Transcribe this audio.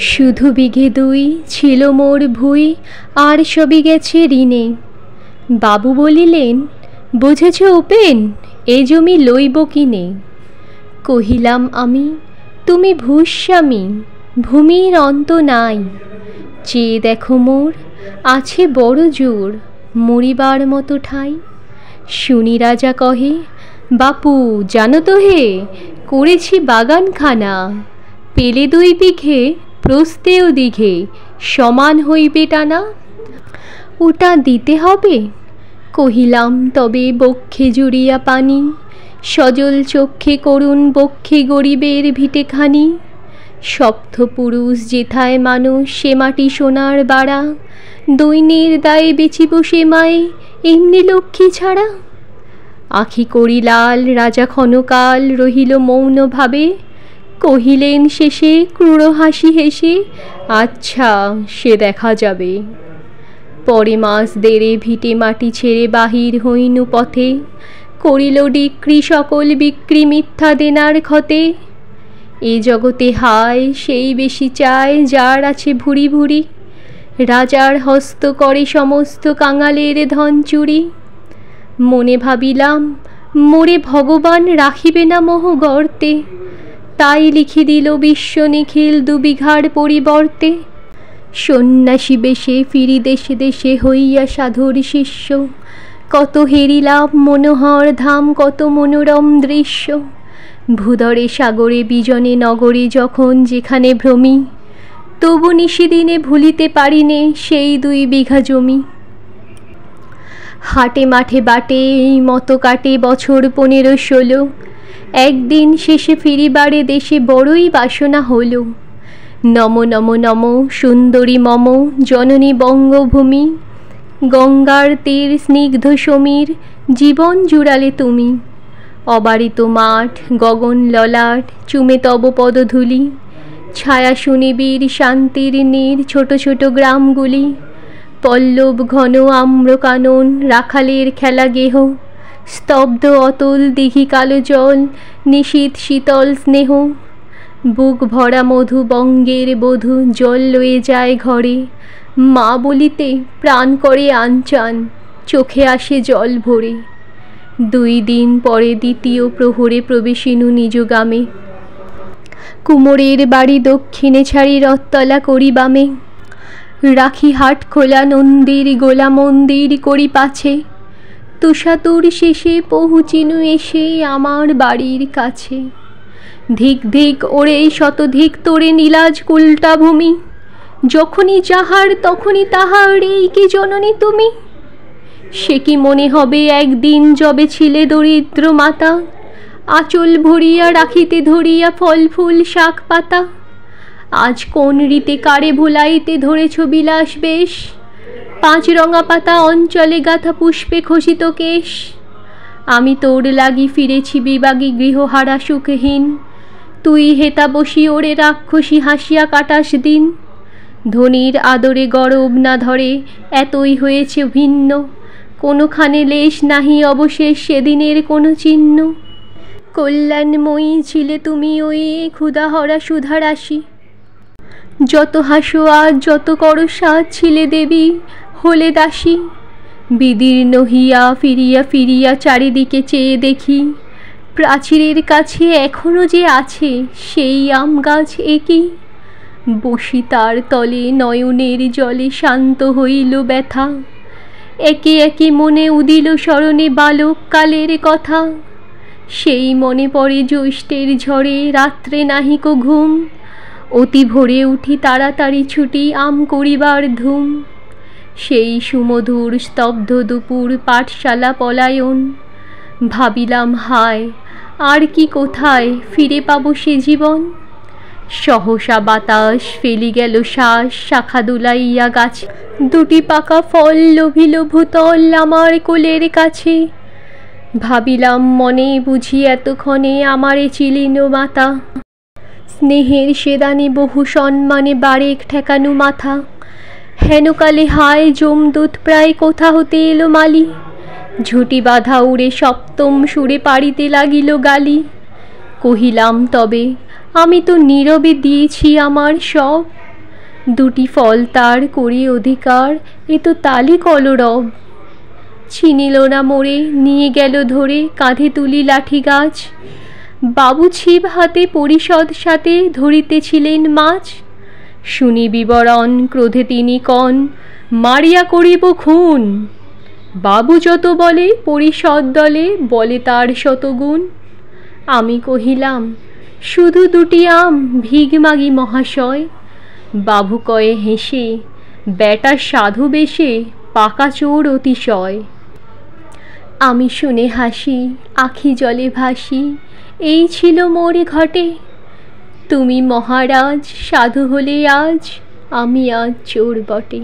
শুধু বিঘে দুই ছিল মোর ভুই, আর সবই গেছে ঋণে। বাবু বলিলেন, বুঝেছ উপেন, এ জমি লইব কিনে। কহিলাম আমি, তুমি ভূস্বামী, ভূমির অন্ত নাই। চেয়ে দেখো মোর, আছে বড় জোর, মরিবার মতো ঠাই। শুনি রাজা কহে, বাপু জানো তো হে, করেছি বাগানখানা। পেলে দুই বিঘে, প্রস্থেও দিঘে, সমান হইবে টানা। ওটা দিতে হবে? কহিলাম, তবে বক্ষে জুড়িয়া পানি, সজল চক্ষে করুণ বক্ষে গরিবের ভিটেখানি। সপ্ত পুরুষ যেথায় মানুষ, সে মাটি সোনার বাড়া। দৈন্যের দায়ে বেচিব সে মায়ে, এমনি লক্ষ্মী ছাড়া। আখি করি লাল, রাজা ক্ষণকাল রহিল মৌন ভাবে। কহিলেন শেষে ক্রূর হাসি হেসে, আচ্ছা সে দেখা যাবে। পরে মাস দেড়ে ভিটে মাটি ছেড়ে বাহির হইনু পথে। করিল ডিক্রি সকল বিক্রি মিথ্যা দেনার ক্ষতে। এ জগতে হায় সেই বেশি চায়, যার আছে ভুরি ভুরি। রাজার হস্ত করে সমস্ত কাঙালের ধন চুরি। মনে ভাবিলাম, মোরে ভগবান রাখিবে না মোহ গর্তে। তাই লিখি দিল বিশ্ব নিখিল দুবিঘার পরিবর্তে। সন্ন্যাসী বেশে ফিরি দেশে দেশে হইয়া সাধুর শিষ্য। কত হেরিলাম মনোহর ধাম, কত মনোরম দৃশ্য। ভূধরে সাগরে বিজনে নগরে যখন যেখানে ভ্রমি। তবু নিশিদিনে ভুলিতে পারিনে সেই 2 বিঘা জমি। হাটে মাঠে বাটে এই মতো কাটে বছর 15-16। একদিন শেষে ফিরিবারে দেশে বড়ই বাসনা হলো। নম নম নম সুন্দরী মম জননী বঙ্গভূমি। গঙ্গার তীর স্নিগ্ধ সমীর, জীবন জুড়ালে তুমি। অবারিত মাঠ, গগন ললাট, চুমে তব পদধূলি। ছায়া সুনিবিড় শান্তির নীড়, ছোট ছোট গ্রামগুলি। পল্লব ঘন আম্র কানন, রাখালের খেলা গেহ। স্তব্ধ অতল দিঘি কালো জল, নিশীথ শীতল স্নেহ। বুক ভরা মধু বঙ্গের বধূ, জল লয়ে যায় ঘরে। মা বলিতে প্রাণ করে আনচান, চোখে আসে জল ভরে। 2 দিন পরে দ্বিতীয় প্রহরে প্রবেশিনু নিজ গ্রামে। কুমোরের বাড়ি দক্ষিণে ছাড়ি রথতলা করি বামে। রাখি হাট খোলা নন্দীর গোলা মন্দির করি পাছে। তুষাতুর শেষে পৌঁছিনু এসে আমার বাড়ির কাছে। ধিক ধিক ওরে শতধিক তোরে নীলাজ কুলটা ভূমি। যখনই যাহার তখনই তাহার, এই কি জননী তুমি? সে কি মনে হবে একদিন যবে ছিলে দরিদ্র মাতা। আঁচল ভরিয়া রাখিতে ধরিয়া ফল ফুল শাক পাতা। আজ কোন রীতে কারে ভুলাইতে ধরেছ বিলাস বেশ। 5 রঙা পাতা অঞ্চলে গাথা পুষ্পে খসিত কেশ। আমি তোর লাগি ফিরেছি বিবাগী গৃহহারা সুখহীন। তুই হেতা বসি ওরে রাক্ষসী হাসিয়া কাটাস দিন। ধনির আদরে গরব না ধরে, এতই হয়েছে ভিন্ন। কোনোখানে লেশ নাহি অবশেষ সেদিনের কোনো চিহ্ন। কল্যাণময়ী ছিলে তুমি ওই ক্ষুধাহরা সুধারাশি। যত হাসো আজ যত করো সাজ, ছিলে দেবী হলে দাসী। বিদীর্ণ হিয়া ফিরিয়া ফিরিয়া চারিদিকে চেয়ে দেখি। প্রাচীরের কাছে এখনো যে আছে সেই আম গাছ একই। বসি তার তলে নয়নের জলে শান্ত হইল ব্যথা। একে একে মনে উদিল স্মরণে বালক কালের কথা। সেই মনে পড়ে জ্যৈষ্ঠের ঝড়ে রাত্রে নাহিক ঘুম। অতি ভোরে উঠি তাড়াতাড়ি ছুটি আম করিবার ধুম। সেই সুমধুর স্তব্ধ দুপুর পাঠশালা পলায়ন। ভাবিলাম হায়, আর কি কোথায় ফিরে পাবো সে জীবন। সহসা বাতাস ফেলি গেল শ্বাস, শাখা দুলাইয়া গাছে। 2টি পাকা ফল লোভিল ভূতল আমার কোলের কাছে। ভাবিলাম মনে, বুঝি এতক্ষণে আমারে চিলিন মাতা। স্নেহের সেদানে বহু সম্মানে বারেক ঠেকানু মাথা। হেনকালে হায় যমদূত প্রায় কোথা হতে এলো মালি। ঝুঁটি বাঁধা উড়ে সপ্তম সুরে পাড়িতে লাগিল গালি। কহিলাম তবে, আমি তো নীরবে দিয়েছি আমার সব। দুটি ফল তার করি অধিকার, এ তো তালি কলরব। চিনিল না মোরে, নিয়ে গেল ধরে, কাঁধে তুলি লাঠি গাছ। বাবু ছিপ হাতে পরিষদ সাথে, ধরিতেছিলেন মাছ। শুনি বিবরণ, ক্রোধে তিনি কন, মারিয়া করিব খুন। বাবু যত বলে, পরিষদ দলে বলে তার শতগুণ। আমি কহিলাম, শুধু দুটি আম, ভিগ মাগি মহাশয়। বাবু কয়ে হেসে, বেটা সাধু বেশে, পাকা চোর অতিশয়। আমি শুনে হাসি, আখি জলে ভাসি, এই ছিল মোর ঘটে। তুমি মহারাজ, সাধু হলে আজ, আমি আজ চোর বটে।